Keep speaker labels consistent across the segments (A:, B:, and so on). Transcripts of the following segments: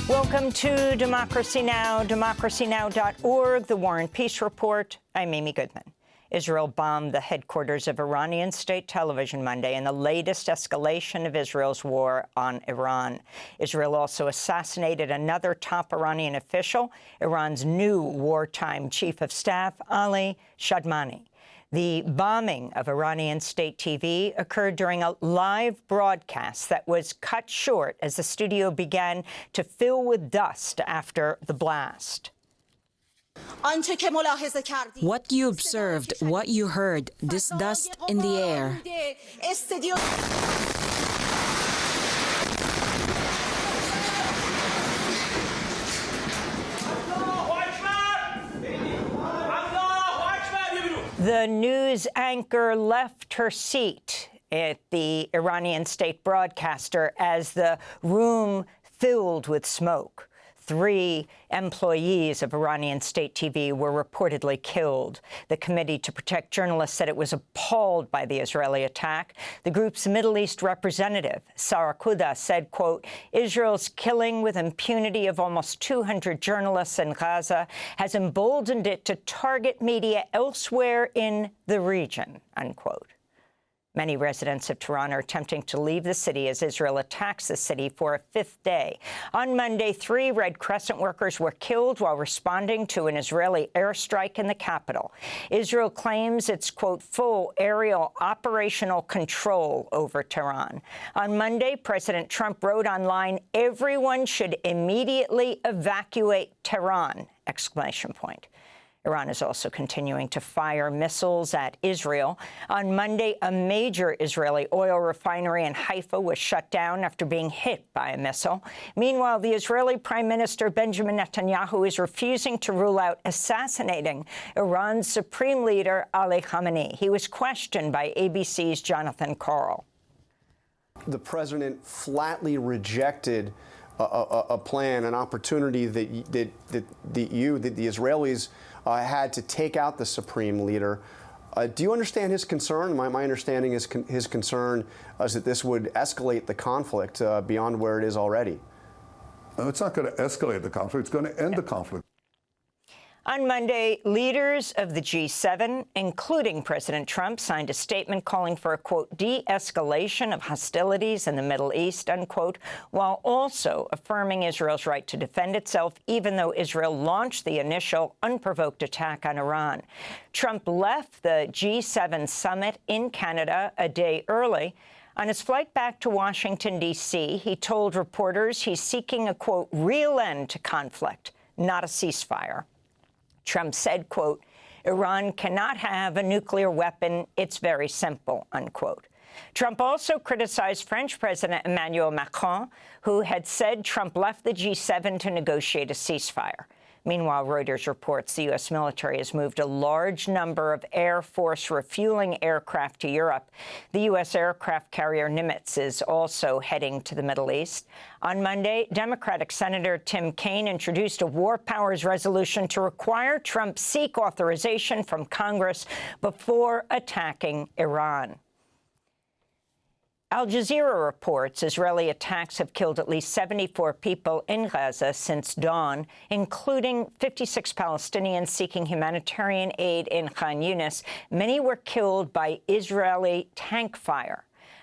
A: Welcome to Democracy Now!, democracynow.org, the War and Peace Report. I'm Amy Goodman. Israel bombed the headquarters of Iranian state television Monday in the latest escalation of Israel's war on Iran. Israel also assassinated another top Iranian official, Iran's new wartime chief of staff, Ali Shadmani. The bombing of Iranian state TV occurred during a live broadcast that was cut short as the studio began to fill with dust after the blast.
B: What you observed, what you heard, this dust in the air.
A: The news anchor left her seat at the Iranian state broadcaster as the room filled with smoke. 3 employees of Iranian state TV were reportedly killed. The Committee to Protect Journalists said it was appalled by the Israeli attack. The group's Middle East representative, Sarah Kuda, said, quote, Israel's killing with impunity of almost 200 journalists in Gaza has emboldened it to target media elsewhere in the region, unquote. Many residents of Tehran are attempting to leave the city as Israel attacks the city for a 5th day. On Monday, 3 Red Crescent workers were killed while responding to an Israeli airstrike in the capital. Israel claims its, quote, full aerial operational control over Tehran. On Monday, President Trump wrote online, everyone should immediately evacuate Tehran, exclamation point. Iran is also continuing to fire missiles at Israel. On Monday, a major Israeli oil refinery in Haifa was shut down after being hit by a missile. Meanwhile, the Israeli Prime Minister Benjamin Netanyahu is refusing to rule out assassinating Iran's supreme leader, Ali Khamenei. He was questioned by ABC's Jonathan Karl.
C: The president flatly rejected a plan, an opportunity that the Israelis had to take out the supreme leader. Do you understand his concern? My understanding is his concern is that this would escalate the conflict beyond where it is already.
D: No, it's not going to escalate the conflict. It's going to end the conflict.
A: On Monday, leaders of the G7, including President Trump, signed a statement calling for a, quote, de-escalation of hostilities in the Middle East, unquote, while also affirming Israel's right to defend itself, even though Israel launched the initial unprovoked attack on Iran. Trump left the G7 summit in Canada a day early. On his flight back to Washington, D.C., he told reporters he's seeking a, quote, real end to conflict, not a ceasefire. Trump said, quote, Iran cannot have a nuclear weapon. It's very simple, unquote. Trump also criticized French President Emmanuel Macron, who had said Trump left the G7 to negotiate a ceasefire. Meanwhile, Reuters reports the U.S. military has moved a large number of Air Force refueling aircraft to Europe. The U.S. aircraft carrier Nimitz is also heading to the Middle East. On Monday, Democratic Senator Tim Kaine introduced a war powers resolution to require Trump seek authorization from Congress before attacking Iran. Al Jazeera reports Israeli attacks have killed at least 74 people in Gaza since dawn, including 56 Palestinians seeking humanitarian aid in Khan Yunis. Many were killed by Israeli tank fire.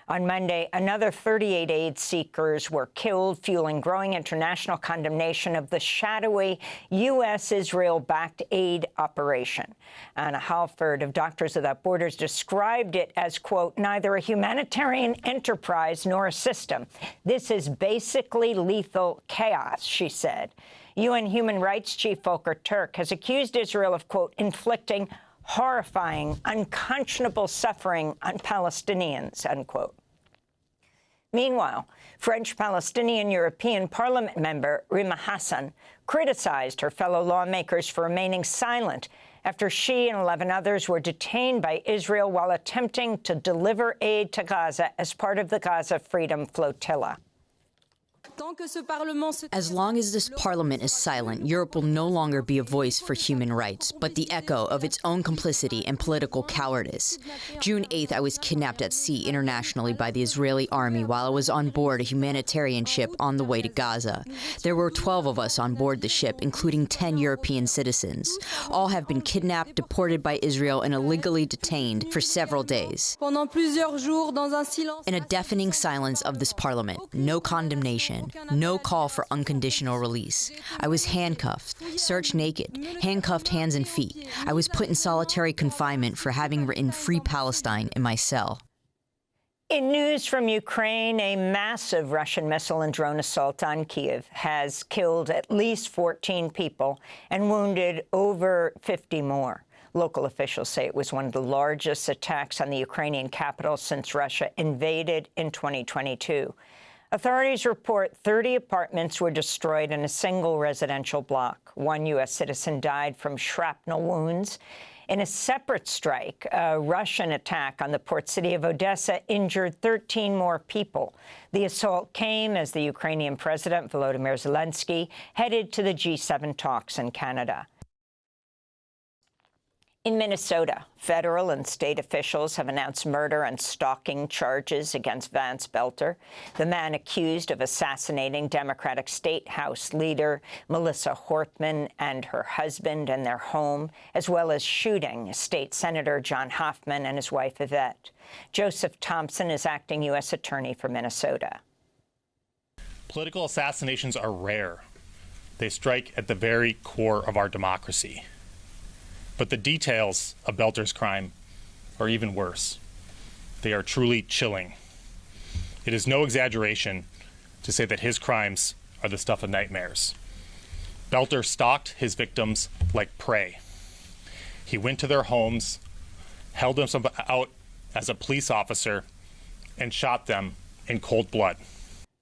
A: On Monday, another 38 aid seekers were killed, fueling growing international condemnation of the shadowy U.S.-Israel-backed aid operation. Anna Halford of Doctors Without Borders described it as, quote, neither a humanitarian enterprise nor a system. This is basically lethal chaos, she said. UN Human Rights Chief Volker Turk has accused Israel of, quote, inflicting horrifying, unconscionable suffering on Palestinians, unquote. Meanwhile, French-Palestinian European Parliament member Rimah Hassan criticized her fellow lawmakers for remaining silent after she and 11 others were detained by Israel while attempting to deliver aid to Gaza as part of the Gaza Freedom Flotilla.
B: As long as this parliament is silent, Europe will no longer be a voice for human rights, but the echo of its own complicity and political cowardice. June 8th, I was kidnapped at sea internationally by the Israeli army while I was on board a humanitarian ship on the way to Gaza. There were 12 of us on board the ship, including 10 European citizens. All have been kidnapped, deported by Israel, and illegally detained for several days. In a deafening silence of this parliament, no condemnation, no call for unconditional release. I was handcuffed, searched naked, handcuffed hands and feet. I was put in solitary confinement for having written Free Palestine in my cell.
A: In news from Ukraine, a massive Russian missile and drone assault on Kiev has killed at least 14 people and wounded over 50 more. Local officials say it was one of the largest attacks on the Ukrainian capital since Russia invaded in 2022. Authorities report 30 apartments were destroyed in a single residential block. One U.S. citizen died from shrapnel wounds. In a separate strike, a Russian attack on the port city of Odessa injured 13 more people. The assault came as the Ukrainian President Volodymyr Zelensky headed to the G7 talks in Canada. In Minnesota, federal and state officials have announced murder and stalking charges against Vance Belter, the man accused of assassinating Democratic State House leader Melissa Hortman and her husband in their home, as well as shooting State Senator John Hoffman and his wife Yvette. Joseph Thompson is acting U.S. Attorney for Minnesota.
E: Political assassinations are rare. They strike at the very core of our democracy. But the details of Belter's crime are even worse. They are truly chilling. It is no exaggeration to say that his crimes are the stuff of nightmares. Belter stalked his victims like prey. He went to their homes, held them out as a police officer, and shot them in cold blood.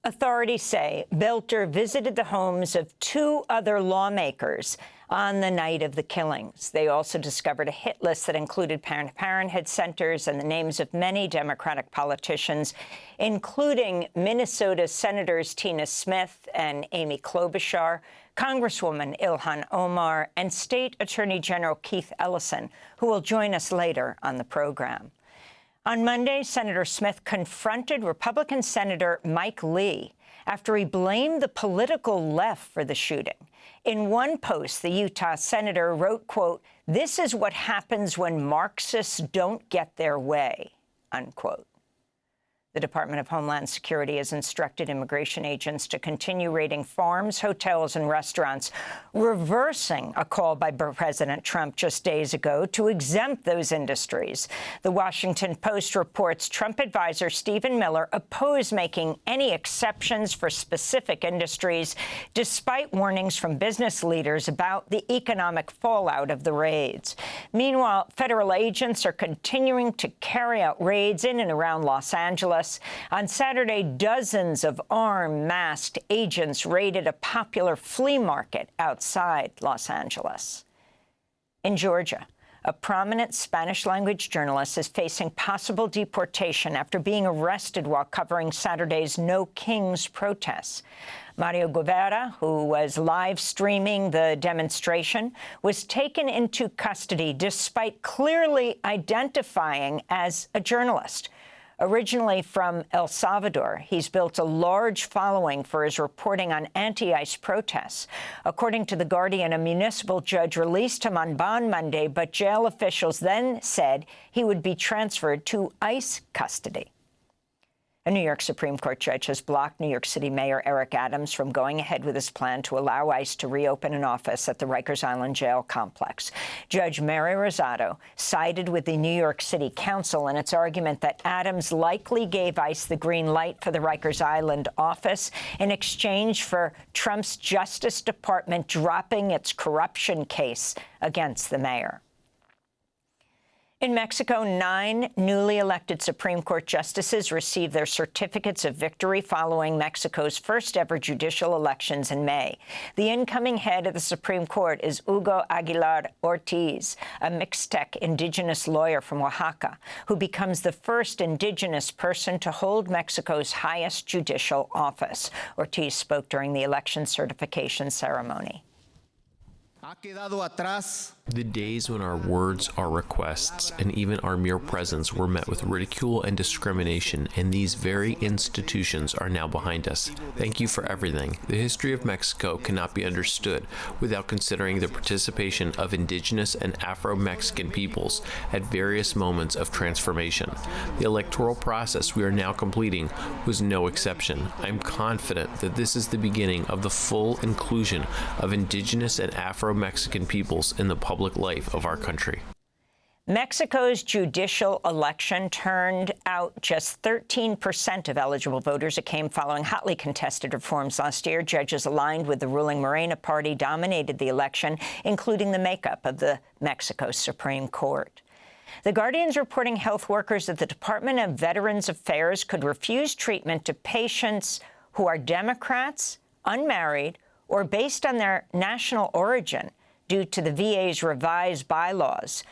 A: Authorities say Belter visited the homes of 2 other lawmakers on the night of the killings. They also discovered a hit list that included Planned Parenthood centers and the names of many Democratic politicians, including Minnesota Senators Tina Smith and Amy Klobuchar, Congresswoman Ilhan Omar, and State Attorney General Keith Ellison, who will join us later on the program. On Monday, Senator Smith confronted Republican Senator Mike Lee after he blamed the political left for the shooting. In one post, the Utah senator wrote, quote, "This is what happens when Marxists don't get their way," unquote. The Department of Homeland Security has instructed immigration agents to continue raiding farms, hotels, and restaurants, reversing a call by President Trump just days ago to exempt those industries. The Washington Post reports Trump advisor Stephen Miller opposed making any exceptions for specific industries, despite warnings from business leaders about the economic fallout of the raids. Meanwhile, federal agents are continuing to carry out raids in and around Los Angeles. On Saturday, dozens of armed, masked agents raided a popular flea market outside Los Angeles. In Georgia, a prominent Spanish-language journalist is facing possible deportation after being arrested while covering Saturday's No Kings protests. Mario Guevara, who was live streaming the demonstration, was taken into custody despite clearly identifying as a journalist. Originally from El Salvador, he's built a large following for his reporting on anti-ICE protests. According to The Guardian, a municipal judge released him on bond Monday, but jail officials then said he would be transferred to ICE custody. A New York Supreme Court judge has blocked New York City Mayor Eric Adams from going ahead with his plan to allow ICE to reopen an office at the Rikers Island jail complex. Judge Mary Rosado sided with the New York City Council in its argument that Adams likely gave ICE the green light for the Rikers Island office in exchange for Trump's Justice Department dropping its corruption case against the mayor. In Mexico, 9 newly elected Supreme Court justices received their certificates of victory following Mexico's first-ever judicial elections in May. The incoming head of the Supreme Court is Hugo Aguilar Ortiz, a Mixtec indigenous lawyer from Oaxaca, who becomes the first indigenous person to hold Mexico's highest judicial office. Ortiz spoke during the election certification ceremony.
F: The days when our words, our requests, and even our mere presence were met with ridicule and discrimination in these very institutions are now behind us. Thank you for everything. The history of Mexico cannot be understood without considering the participation of indigenous and Afro-Mexican peoples at various moments of transformation. The electoral process we are now completing was no exception. I'm confident that this is the beginning of the full inclusion of indigenous and Afro-Mexican peoples in the public life of our country.
A: Mexico's judicial election turned out just 13% of eligible voters. It came following hotly contested reforms last year. Judges aligned with the ruling Morena party dominated the election, including the makeup of the Mexico Supreme Court. The Guardian's reporting health workers at the Department of Veterans Affairs could refuse treatment to patients who are Democrats, unmarried, or based on their national origin due to the VA's revised bylaws.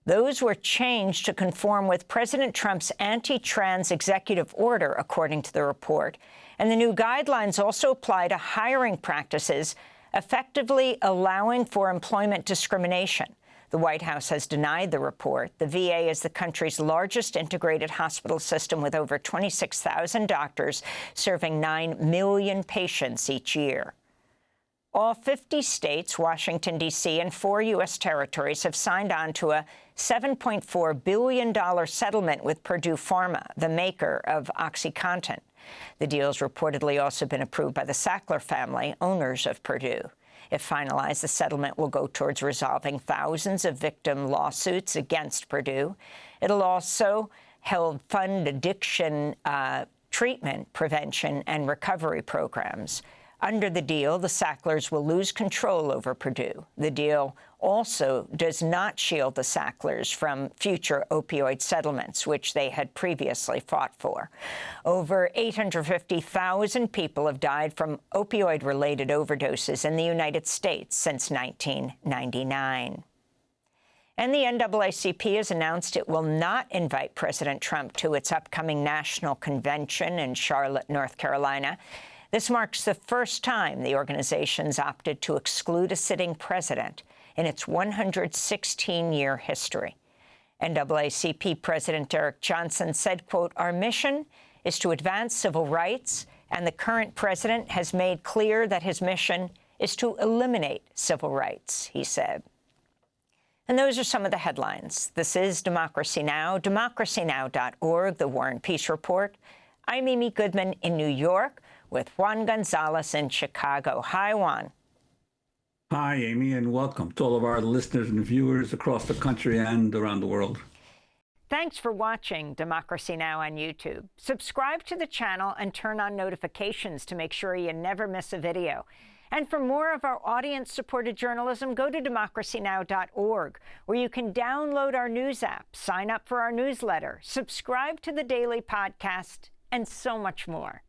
A: Those were changed to conform with President Trump's anti-trans executive order, according to the report. And the new guidelines also apply to hiring practices, effectively allowing for employment discrimination. The White House has denied the report. The VA is the country's largest integrated hospital system with over 26,000 doctors serving 9 million patients each year. All 50 states, Washington, D.C., and 4 U.S. territories have signed on to a $7.4 billion settlement with Purdue Pharma, the maker of OxyContin. The deal has reportedly also been approved by the Sackler family, owners of Purdue. If finalized, the settlement will go towards resolving thousands of victim lawsuits against Purdue. It'll also help fund addiction treatment, prevention, and recovery programs. Under the deal, the Sacklers will lose control over Purdue. The deal also does not shield the Sacklers from future opioid settlements, which they had previously fought for. Over 850,000 people have died from opioid-related overdoses in the United States since 1999. And the NAACP has announced it will not invite President Trump to its upcoming national convention in Charlotte, North Carolina. This marks the first time the organization's opted to exclude a sitting president in its 116-year history. NAACP President Derek Johnson said, quote, "Our mission is to advance civil rights, and the current president has made clear that his mission is to eliminate civil rights," he said. And those are some of the headlines. This is Democracy Now!, democracynow.org, The War and Peace Report. I'm Amy Goodman in New York, with Juan Gonzalez in Chicago. Hi, Juan.
G: Hi, Amy, and welcome to all of our listeners and viewers across the country and around the world.
A: Thanks for watching Democracy Now! On YouTube. Subscribe to the channel and turn on notifications to make sure you never miss a video. And for more of our audience-supported journalism, go to democracynow.org, where you can download our news app, sign up for our newsletter, subscribe to the daily podcast, and so much more.